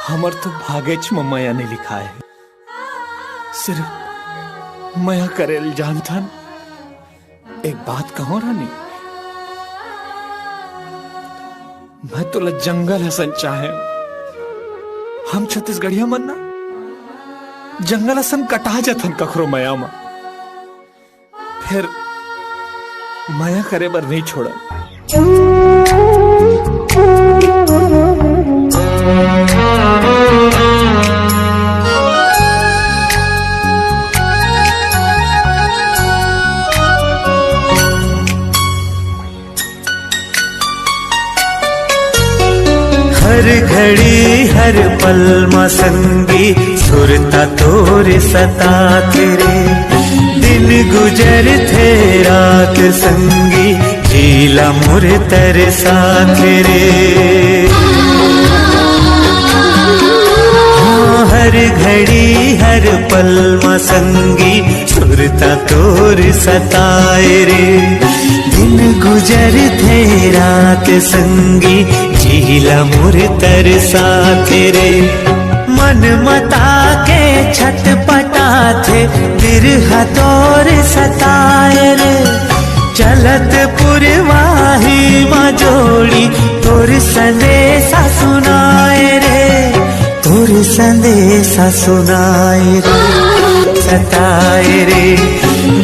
हमर तो भागेच में मया ने लिखा है। सिर्फ मया करेल जानथन। एक बात कहो रानी, मैं तो जंगल हसन चाहे। हम छत्तीसगढ़िया मन ना जंगल हसन कटा जथन कखरो मया में, फिर मया करे बर नहीं छोड़ा। हर घड़ी हर पल मा संगी सुरता तोरे सताते रे। दिन गुजर थे रात संगी जीला मोर तरसाते रे। हर घड़ी हर पल मा संगी सुरता तोर सताए रे। दिन गुजर थे रात संगी जीला मोर तरसाते रे। मन मता के छटपटा थे बिरहा तोर सताए रे। चलत पुरवाही माँ जोड़ी तोर संदेशा सुनाए रे। तोर संदेशा सुनाए रे, सताए रे।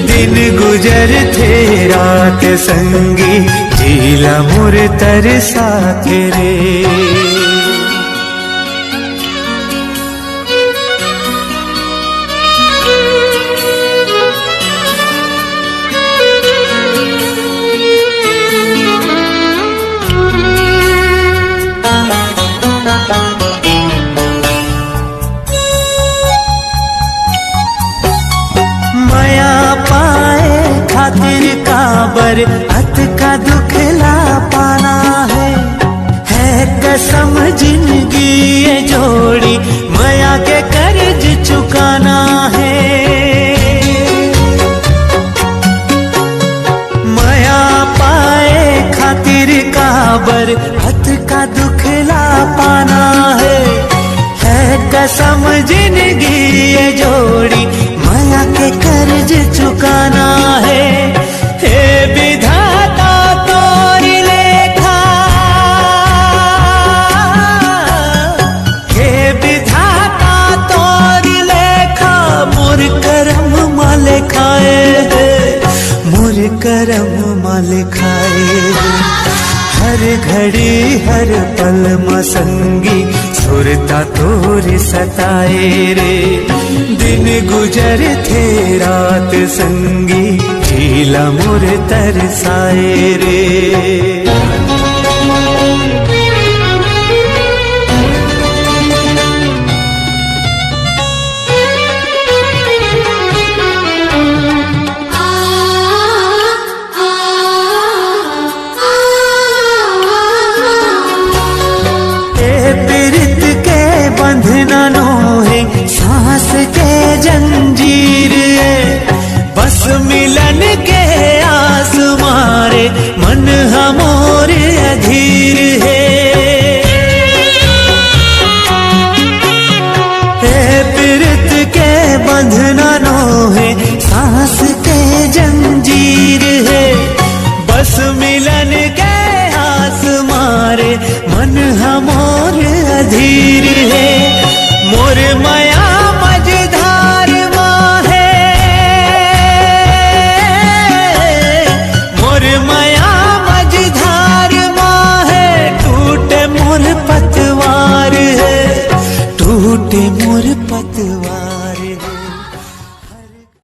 दिन गुजर थे रात संगी जीला मोर तरसाते रे। खातिर काबर अत का दुखला पाना है कसम जिंदगी ये जोड़ी माया के कर्ज चुकाना है। माया पाए खातिर काबर अत का दुखला पाना है कसम जिंदगी ये जोड़ी माया के कर्ज चुकाना है। हे विधाता तोरी लेखा, हे विधाता तोरी लेखा मोर करम माले खाए, मोर करम माले खाए। हर घड़ी हर पल मा संगी सुरता तोर सताए रे। दिन गुजर थे रात संगी जीला मोर तरसाए रे। बंधना है सांस के जंजीर बस मिलन के आस मारे मन हमोर अधीर है। प्रीत के बंधना है सांस के जंजीर है बस मिलन के आस मारे मन हमोर अधीर है। मोर माया मझधार माँ है, मोर माया मझधार माँ है। टूटे मोर पतवार है, टूटे मोर पतवार।